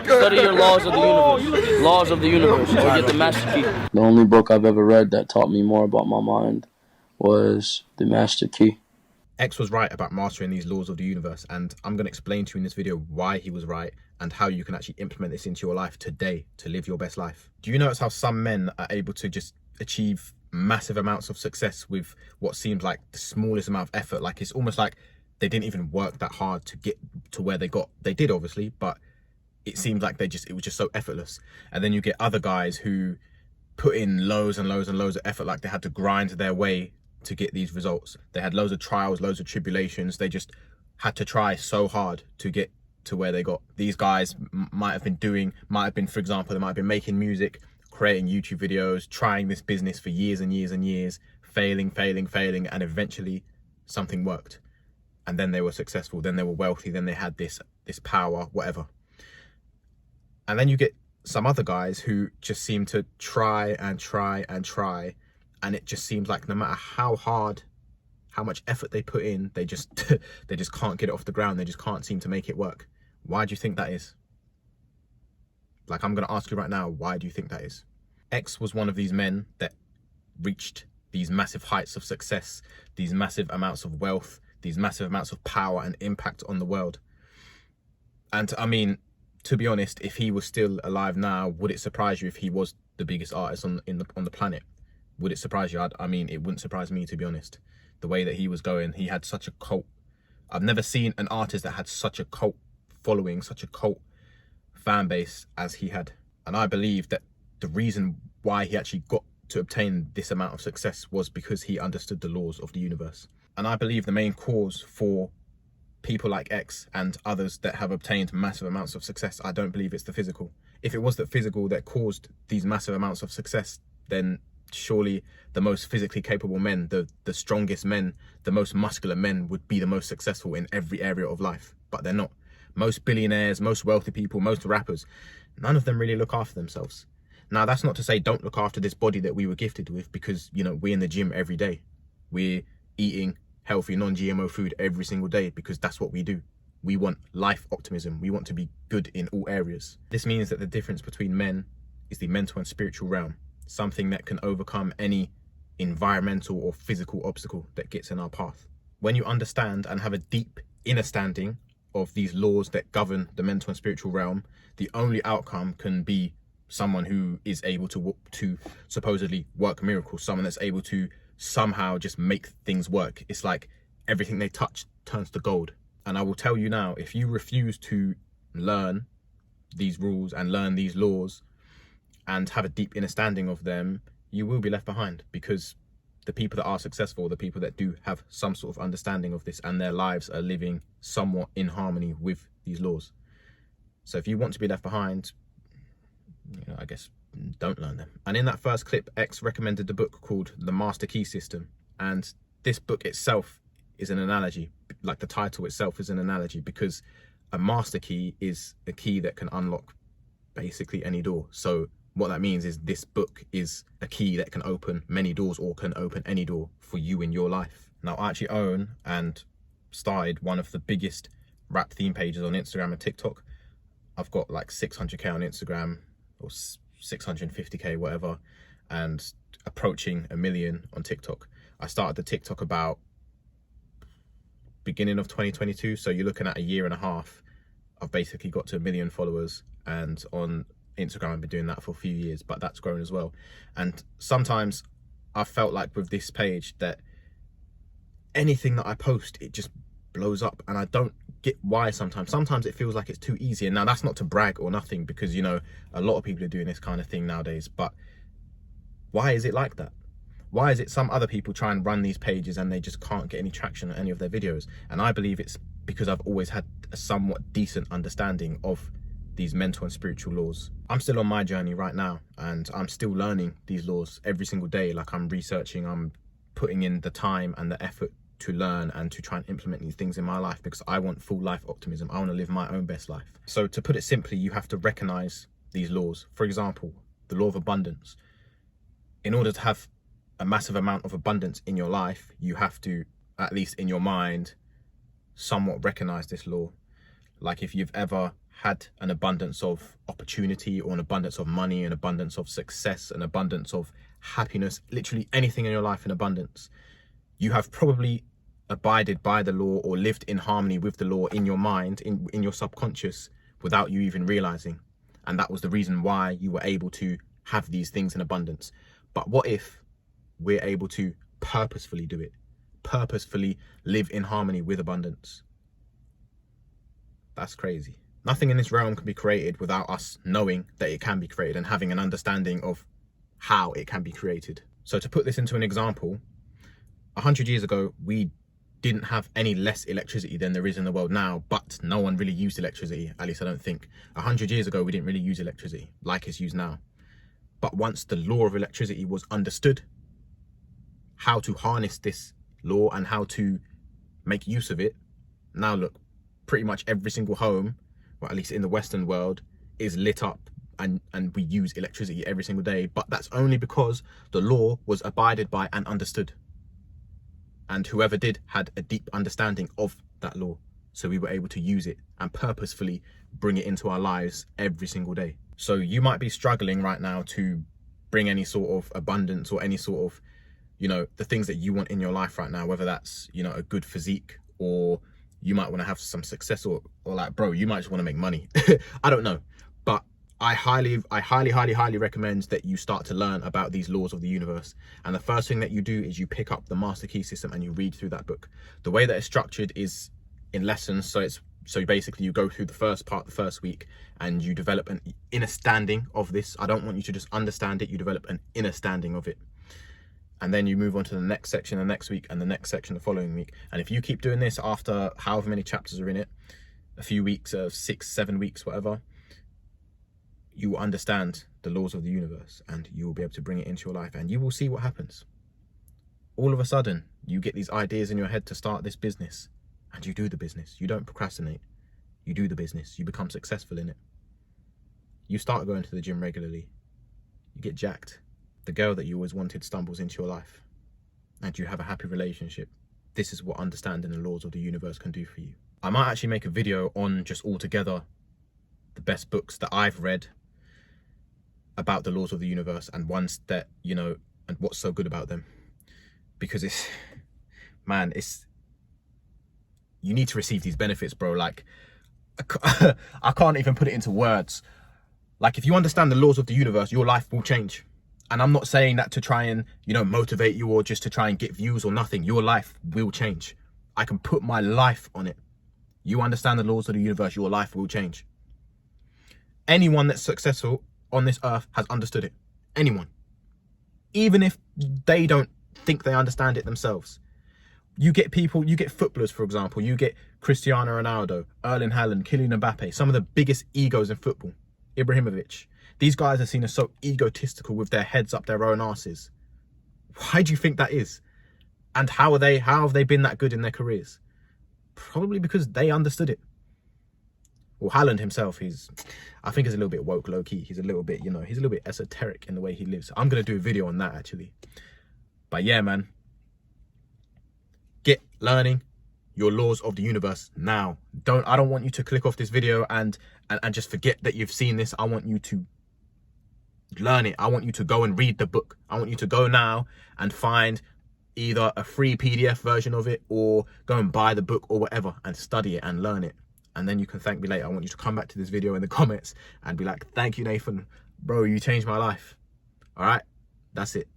Study your laws of the universe. Laws of the universe. Or get the master key. The only book I've ever read that taught me more about my mind was The Master Key. X was right about mastering these laws of the universe, and I'm going to explain to you in this video why he was right and how you can actually implement this into your life today to live your best life. Do you notice how some men are able to just achieve massive amounts of success with what seems like the smallest amount of effort? Like, it's almost like they didn't even work that hard to get to where they got. They did, obviously, but it seems like it was just so effortless. And then you get other guys who put in loads and loads and loads of effort, like they had to grind their way to get these results. They had loads of trials, loads of tribulations. They just had to try so hard to get to where they got. These guys might have been, for example, they might have been making music, creating YouTube videos, trying this business for years and years and years, failing, and eventually something worked. And then they were successful, then they were wealthy, then they had this power, whatever. And then you get some other guys who just seem to try and try and try, and it just seems like no matter how hard, how much effort they put in, they just they just can't get it off the ground. They just can't seem to make it work. Why do you think that is? Like, I'm going to ask you right now, why do you think that is? X was one of these men that reached these massive heights of success, these massive amounts of wealth, these massive amounts of power and impact on the world. And I mean, to be honest, if he was still alive now, would it surprise you if he was the biggest artist on the planet? Would it surprise you? I mean, it wouldn't surprise me, to be honest. The way that he was going, he had such a cult. I've never seen an artist that had such a cult following, such a cult fan base as he had. And I believe that the reason why he actually got to obtain this amount of success was because he understood the laws of the universe. And I believe the main cause for people like X and others that have obtained massive amounts of success, I don't believe it's the physical. If it was the physical that caused these massive amounts of success, then surely the most physically capable men, the strongest men, the most muscular men would be the most successful in every area of life. But they're not. Most billionaires, most wealthy people, most rappers, none of them really look after themselves. Now, that's not to say don't look after this body that we were gifted with, because, you know, we're in the gym every day. We're eating healthy, non-GMO food every single day because that's what we do. We want life optimism. We want to be good in all areas. This means that the difference between men is the mental and spiritual realm, something that can overcome any environmental or physical obstacle that gets in our path. When you understand and have a deep inner standing of these laws that govern the mental and spiritual realm, the only outcome can be someone who is able to supposedly work miracles, someone that's able to somehow just make things work. It's like everything they touch turns to gold. And I will tell you now, if you refuse to learn these rules and learn these laws and have a deep understanding of them, you will be left behind, because the people that are successful, the people that do have some sort of understanding of this and their lives are living somewhat in harmony with these laws. So if you want to be left behind, you know, I guess don't learn them. And in that first clip, X recommended the book called The Master Key System. And this book itself is an analogy, like the title itself is an analogy, because a master key is a key that can unlock basically any door. So what that means is this book is a key that can open many doors, or can open any door for you in your life. Now, I actually own and started one of the biggest rap theme pages on Instagram and TikTok. I've got like 600k on Instagram, or 650k, whatever, and approaching 1 million on TikTok. I started the TikTok about beginning of 2022, so you're looking at a year and a half. I've basically got to 1 million followers, and on Instagram I've been doing that for a few years, but that's grown as well. And sometimes I felt like with this page that anything that I post, it just blows up, and I don't get why. Sometimes it feels like it's too easy. And now that's not to brag or nothing, because, you know, a lot of people are doing this kind of thing nowadays, but why is it like that? Why is it some other people try and run these pages and they just can't get any traction on any of their videos? And I believe it's because I've always had a somewhat decent understanding of these mental and spiritual laws. I'm still on my journey right now, and I'm still learning these laws every single day. Like, I'm researching, I'm putting in the time and the effort to learn and to try and implement these things in my life, because I want full life optimism. I want to live my own best life. So to put it simply, you have to recognize these laws. For example, the law of abundance. In order to have a massive amount of abundance in your life, you have to, at least in your mind, somewhat recognize this law. Like, if you've ever had an abundance of opportunity, or an abundance of money, an abundance of success, an abundance of happiness, literally anything in your life in abundance, you have probably abided by the law or lived in harmony with the law in your mind, in your subconscious, without you even realizing. And that was the reason why you were able to have these things in abundance. But what if we're able to purposefully do it, purposefully live in harmony with abundance? That's crazy. Nothing in this realm can be created without us knowing that it can be created and having an understanding of how it can be created. So to put this into an example, 100 years ago, we didn't have any less electricity than there is in the world now, but no one really used electricity, at least I don't think. 100 years ago, we didn't really use electricity like it's used now. But once the law of electricity was understood, how to harness this law and how to make use of it, now look, pretty much every single home, or at least in the Western world, is lit up and we use electricity every single day. But that's only because the law was abided by and understood. And whoever did had a deep understanding of that law. So we were able to use it and purposefully bring it into our lives every single day. So you might be struggling right now to bring any sort of abundance or any sort of, you know, the things that you want in your life right now, whether that's, you know, a good physique, or you might want to have some success, or like, bro, you might just want to make money. I don't know. But I highly recommend that you start to learn about these laws of the universe. And the first thing that you do is you pick up the Master Key System and you read through that book. The way that it's structured is in lessons. So basically you go through the first part, the first week, and you develop an inner standing of this. I don't want you to just understand it. You develop an inner standing of it. And then you move on to the next section the next week, and the next section the following week. And if you keep doing this after however many chapters are in it, a few weeks, 6, 7 weeks, whatever, you will understand the laws of the universe and you will be able to bring it into your life, and you will see what happens. All of a sudden, you get these ideas in your head to start this business, and you do the business. You don't procrastinate. You do the business. You become successful in it. You start going to the gym regularly. You get jacked. The girl that you always wanted stumbles into your life, and you have a happy relationship. This is what understanding the laws of the universe can do for you. I might actually make a video on just altogether the best books that I've read about the laws of the universe, and ones that, you know, and what's so good about them. Because it's, man, you need to receive these benefits, bro. Like, I can't even put it into words. Like, if you understand the laws of the universe, your life will change. And I'm not saying that to try and, you know, motivate you or just to try and get views or nothing. Your life will change. I can put my life on it. You understand the laws of the universe, your life will change. Anyone that's successful on this earth has understood it. Anyone. Even if they don't think they understand it themselves. You get people, you get footballers, for example. You get Cristiano Ronaldo, Erling Haaland, Kylian Mbappe, some of the biggest egos in football. Ibrahimovic. These guys are seen as so egotistical with their heads up their own asses. Why do you think that is? And how have they been that good in their careers? Probably because they understood it. Well, Haaland himself, I think he's a little bit woke, low-key. He's a little bit, you know, he's a little bit esoteric in the way he lives. I'm going to do a video on that, actually. But yeah, man. Get learning your laws of the universe now. I don't want you to click off this video and just forget that you've seen this. I want you to learn it. I want you to go and read the book. I want you to go now and find either a free PDF version of it, or go and buy the book or whatever and study it and learn it. And then you can thank me later. I want you to come back to this video in the comments and be like, thank you, Nathan. Bro, you changed my life. All right, that's it.